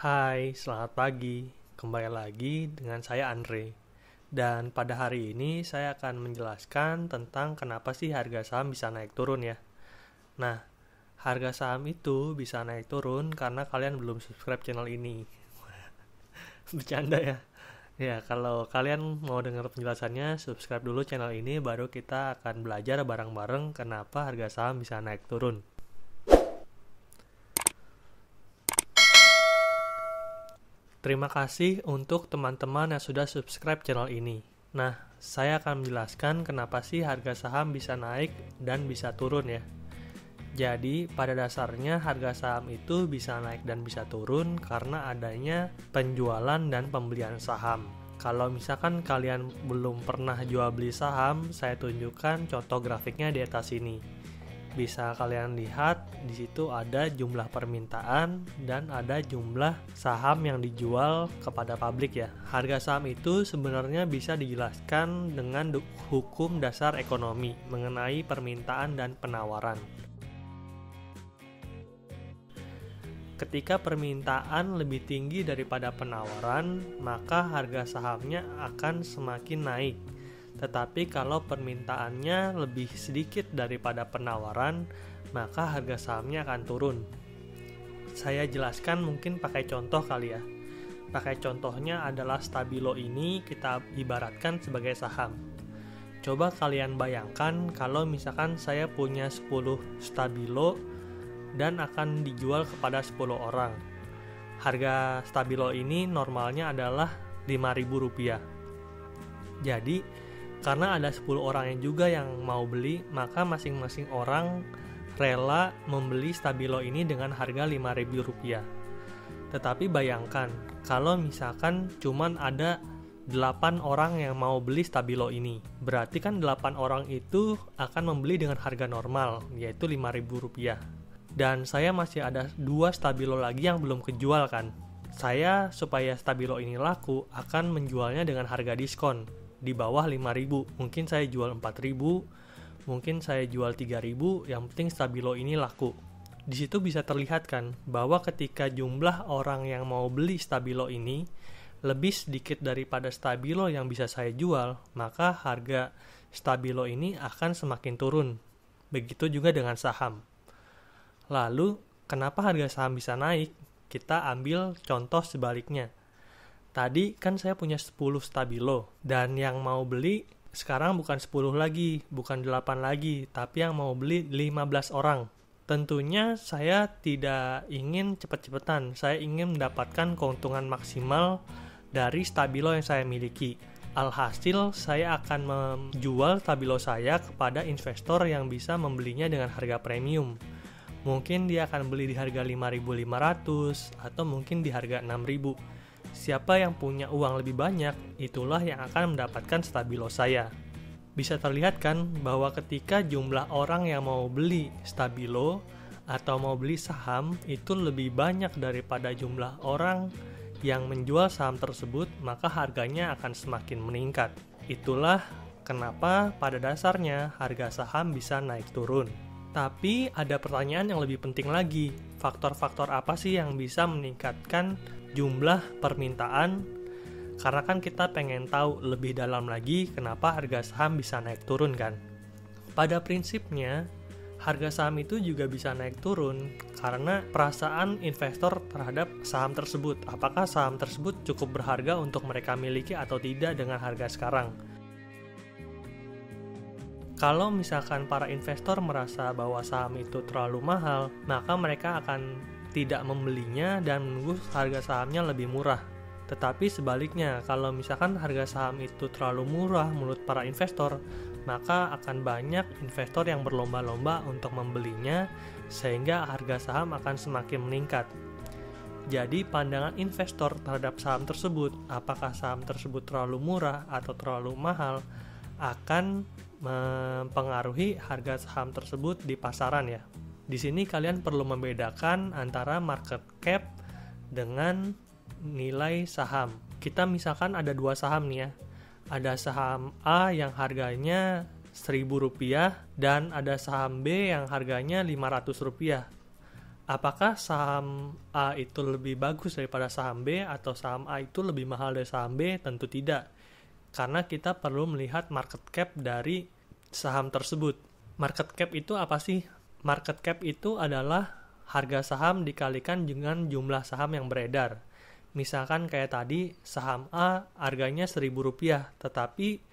Hai, selamat pagi. Kembali lagi dengan saya Andre. Dan pada hari ini saya akan menjelaskan tentang kenapa sih harga saham bisa naik turun ya. Nah, harga saham itu bisa naik turun karena kalian belum subscribe channel ini. Bercanda ya. Ya, kalau kalian mau dengar penjelasannya, subscribe dulu channel ini baru kita akan belajar bareng-bareng kenapa harga saham bisa naik turun. Terima kasih untuk teman-teman yang sudah subscribe channel ini. Nah, saya akan menjelaskan kenapa sih harga saham bisa naik dan bisa turun ya. Jadi, pada dasarnya harga saham itu bisa naik dan bisa turun karena adanya penjualan dan pembelian saham. Kalau misalkan kalian belum pernah jual beli saham, saya tunjukkan contoh grafiknya di atas ini. Bisa kalian lihat di situ ada jumlah permintaan dan ada jumlah saham yang dijual kepada publik ya. Harga saham itu sebenarnya bisa dijelaskan dengan hukum dasar ekonomi mengenai permintaan dan penawaran. Ketika permintaan lebih tinggi daripada penawaran, maka harga sahamnya akan semakin naik. Tetapi kalau permintaannya lebih sedikit daripada penawaran, maka harga sahamnya akan turun. Saya jelaskan mungkin pakai contoh kali ya. Pakai contohnya adalah Stabilo ini kita ibaratkan sebagai saham. Coba kalian bayangkan kalau misalkan saya punya 10 Stabilo dan akan dijual kepada 10 orang. Harga Stabilo ini normalnya adalah Rp5.000. Jadi, karena ada 10 orang yang juga yang mau beli, maka masing-masing orang rela membeli Stabilo ini dengan harga Rp5.000. Tetapi bayangkan, kalau misalkan cuman ada 8 orang yang mau beli Stabilo ini, berarti kan 8 orang itu akan membeli dengan harga normal, yaitu Rp5.000. Dan saya masih ada 2 Stabilo lagi yang belum kejual kan. Saya, supaya Stabilo ini laku, akan menjualnya dengan harga diskon di bawah 5.000. Mungkin saya jual 4.000, mungkin saya jual 3.000, yang penting Stabilo ini laku. Di situ bisa terlihat kan bahwa ketika jumlah orang yang mau beli Stabilo ini lebih sedikit daripada Stabilo yang bisa saya jual, maka harga Stabilo ini akan semakin turun. Begitu juga dengan saham. Lalu, kenapa harga saham bisa naik? Kita ambil contoh sebaliknya. Tadi kan saya punya 10 Stabilo, dan yang mau beli sekarang bukan 10 lagi, bukan 8 lagi, tapi yang mau beli 15 orang. Tentunya saya tidak ingin cepat-cepatan, saya ingin mendapatkan keuntungan maksimal dari Stabilo yang saya miliki. Alhasil, saya akan menjual Stabilo saya kepada investor yang bisa membelinya dengan harga premium. Mungkin dia akan beli di harga 5.500 atau mungkin di harga 6.000. Siapa yang punya uang lebih banyak, itulah yang akan mendapatkan Stabilo saya. Bisa terlihat kan bahwa ketika jumlah orang yang mau beli Stabilo atau mau beli saham itu lebih banyak daripada jumlah orang yang menjual saham tersebut, maka harganya akan semakin meningkat. Itulah kenapa pada dasarnya harga saham bisa naik turun. Tapi ada pertanyaan yang lebih penting lagi. Faktor-faktor apa sih yang bisa meningkatkan jumlah permintaan? Karena kan kita pengen tahu lebih dalam lagi kenapa harga saham bisa naik turun kan. Pada prinsipnya, harga saham itu juga bisa naik turun karena perasaan investor terhadap saham tersebut. Apakah saham tersebut cukup berharga untuk mereka miliki atau tidak dengan harga sekarang? Kalau misalkan para investor merasa bahwa saham itu terlalu mahal, maka mereka akan tidak membelinya dan menunggu harga sahamnya lebih murah. Tetapi sebaliknya, kalau misalkan harga saham itu terlalu murah menurut para investor, maka akan banyak investor yang berlomba-lomba untuk membelinya, sehingga harga saham akan semakin meningkat. Jadi pandangan investor terhadap saham tersebut, apakah saham tersebut terlalu murah atau terlalu mahal, akan mempengaruhi harga saham tersebut di pasaran ya. Di sini kalian perlu membedakan antara market cap dengan nilai saham. Kita misalkan ada 2 saham nih ya. Ada saham A yang harganya Rp1.000 dan ada saham B yang harganya Rp500. apakah saham A itu lebih bagus daripada saham B atau saham A itu lebih mahal dari saham B? Tentu tidak. Karena kita perlu melihat market cap dari saham tersebut. Market cap itu apa sih? Market cap itu adalah harga saham dikalikan dengan jumlah saham yang beredar. Misalkan kayak tadi, saham A harganya Rp1.000, tetapi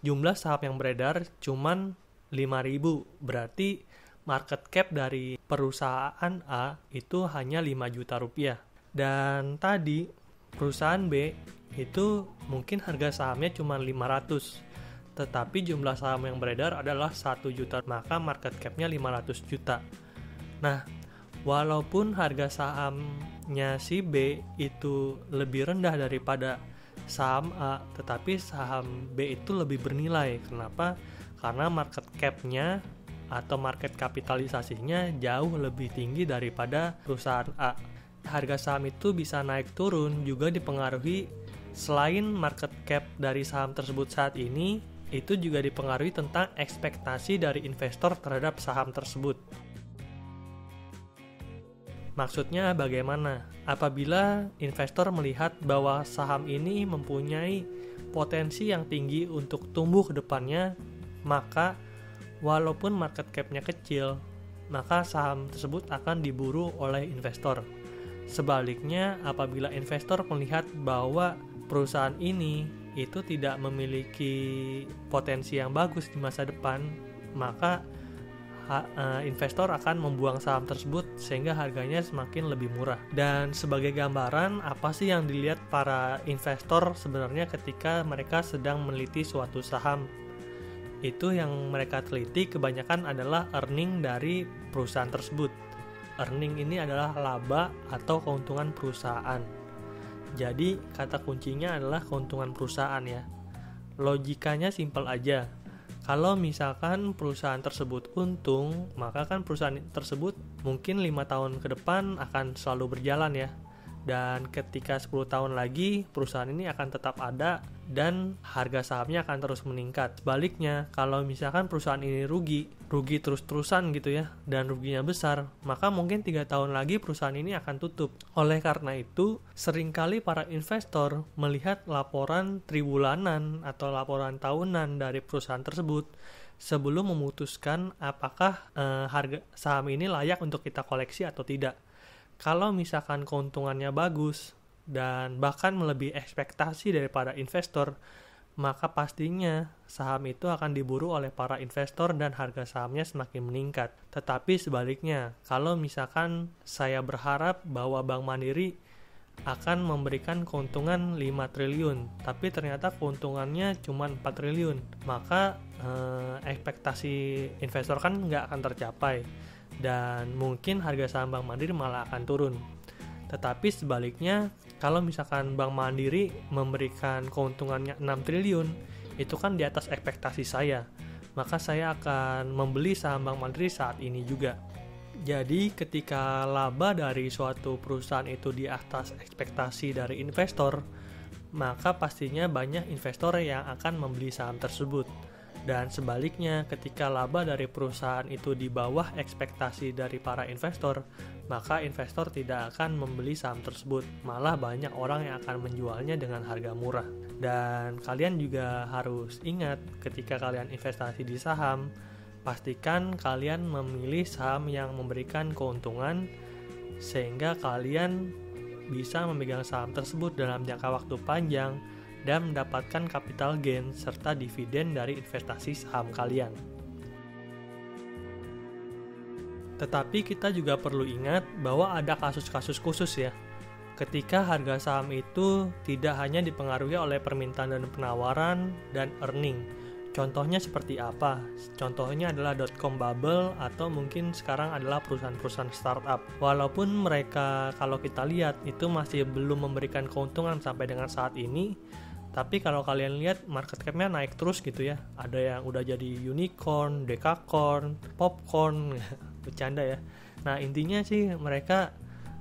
jumlah saham yang beredar cuman 5.000. Berarti market cap dari perusahaan A itu hanya 5 juta rupiah. Dan tadi perusahaan B itu mungkin harga sahamnya cuma 500, tetapi jumlah saham yang beredar adalah 1 juta, maka market capnya 500 juta. Nah, walaupun harga sahamnya si B itu lebih rendah daripada saham A, tetapi saham B itu lebih bernilai. Kenapa? Karena market capnya atau market kapitalisasinya jauh lebih tinggi daripada perusahaan A. Harga saham itu bisa naik turun juga dipengaruhi, selain market cap dari saham tersebut saat ini, itu juga dipengaruhi tentang ekspektasi dari investor terhadap saham tersebut. Maksudnya bagaimana? Apabila investor melihat bahwa saham ini mempunyai potensi yang tinggi untuk tumbuh ke depannya, maka walaupun market cap-nya kecil, maka saham tersebut akan diburu oleh investor. Sebaliknya, apabila investor melihat bahwa perusahaan ini itu tidak memiliki potensi yang bagus di masa depan, maka investor akan membuang saham tersebut sehingga harganya semakin lebih murah. Dan sebagai gambaran, apa sih yang dilihat para investor sebenarnya ketika mereka sedang meneliti suatu saham? Itu yang mereka teliti kebanyakan adalah earning dari perusahaan tersebut. Earning ini adalah laba atau keuntungan perusahaan. Jadi kata kuncinya adalah keuntungan perusahaan ya. Logikanya simpel aja. Kalau misalkan perusahaan tersebut untung, maka kan perusahaan tersebut mungkin 5 tahun ke depan akan selalu berjalan ya. Dan ketika 10 tahun lagi, perusahaan ini akan tetap ada dan harga sahamnya akan terus meningkat. Sebaliknya, kalau misalkan perusahaan ini rugi terus-terusan gitu ya, dan ruginya besar, maka mungkin 3 tahun lagi perusahaan ini akan tutup. Oleh karena itu, seringkali para investor melihat laporan tribulanan atau laporan tahunan dari perusahaan tersebut sebelum memutuskan apakah harga saham ini layak untuk kita koleksi atau tidak. Kalau misalkan keuntungannya bagus dan bahkan melebihi ekspektasi daripada investor, maka pastinya saham itu akan diburu oleh para investor dan harga sahamnya semakin meningkat. Tetapi sebaliknya, kalau misalkan saya berharap bahwa Bank Mandiri akan memberikan keuntungan 5 triliun, tapi ternyata keuntungannya cuma 4 triliun, maka ekspektasi investor kan nggak akan tercapai. Dan mungkin harga saham Bank Mandiri malah akan turun. Tetapi sebaliknya, kalau misalkan Bank Mandiri memberikan keuntungannya 6 triliun, itu kan di atas ekspektasi saya. Maka saya akan membeli saham Bank Mandiri saat ini juga. Jadi ketika laba dari suatu perusahaan itu di atas ekspektasi dari investor, maka pastinya banyak investor yang akan membeli saham tersebut. Dan sebaliknya, ketika laba dari perusahaan itu di bawah ekspektasi dari para investor, maka investor tidak akan membeli saham tersebut. Malah banyak orang yang akan menjualnya dengan harga murah. Dan kalian juga harus ingat, ketika kalian investasi di saham, pastikan kalian memilih saham yang memberikan keuntungan, sehingga kalian bisa memegang saham tersebut dalam jangka waktu panjang dan mendapatkan capital gain serta dividen dari investasi saham kalian. Tetapi kita juga perlu ingat bahwa ada kasus-kasus khusus ya. Ketika harga saham itu tidak hanya dipengaruhi oleh permintaan dan penawaran dan earning. Contohnya seperti apa? Contohnya adalah .com bubble atau mungkin sekarang adalah perusahaan-perusahaan startup. Walaupun mereka kalau kita lihat itu masih belum memberikan keuntungan sampai dengan saat ini, tapi kalau kalian lihat market cap-nya naik terus gitu ya. Ada yang udah jadi unicorn, dekakorn, popcorn, bercanda ya. Nah intinya sih mereka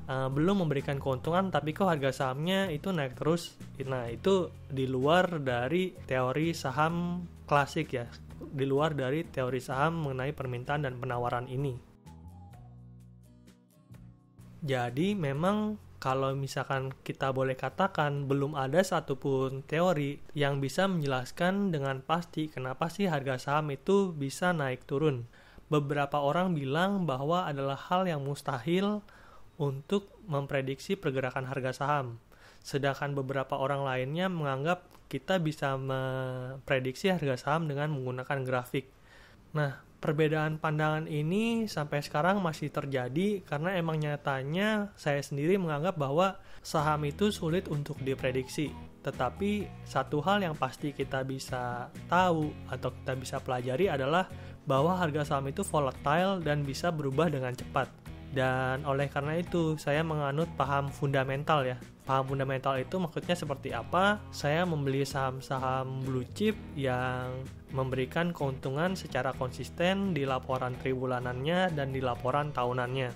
belum memberikan keuntungan, tapi kok harga sahamnya itu naik terus. Nah itu di luar dari teori saham klasik ya. Di luar dari teori saham mengenai permintaan dan penawaran ini. Jadi memang kalau misalkan kita boleh katakan belum ada satupun teori yang bisa menjelaskan dengan pasti kenapa sih harga saham itu bisa naik turun. Beberapa orang bilang bahwa adalah hal yang mustahil untuk memprediksi pergerakan harga saham. Sedangkan beberapa orang lainnya menganggap kita bisa memprediksi harga saham dengan menggunakan grafik. Nah, perbedaan pandangan ini sampai sekarang masih terjadi karena emang nyatanya saya sendiri menganggap bahwa saham itu sulit untuk diprediksi. Tetapi satu hal yang pasti kita bisa tahu atau kita bisa pelajari adalah bahwa harga saham itu volatile dan bisa berubah dengan cepat. Dan oleh karena itu saya menganut paham fundamental ya. Paham fundamental itu maksudnya seperti apa? Saya membeli saham-saham blue chip yang memberikan keuntungan secara konsisten di laporan triwulanannya dan di laporan tahunannya.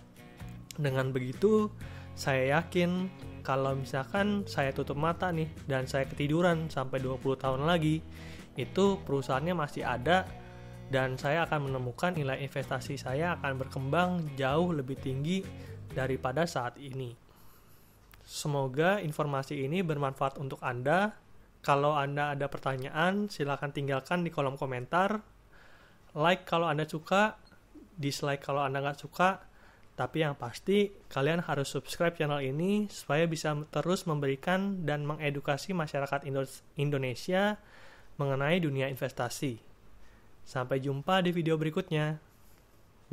Dengan begitu, saya yakin kalau misalkan saya tutup mata nih dan saya ketiduran sampai 20 tahun lagi, itu perusahaannya masih ada dan saya akan menemukan nilai investasi saya akan berkembang jauh lebih tinggi daripada saat ini. Semoga informasi ini bermanfaat untuk Anda. Kalau Anda ada pertanyaan, silakan tinggalkan di kolom komentar. Like kalau Anda suka, dislike kalau Anda nggak suka. Tapi yang pasti, kalian harus subscribe channel ini supaya bisa terus memberikan dan mengedukasi masyarakat Indonesia mengenai dunia investasi. Sampai jumpa di video berikutnya.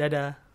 Dadah!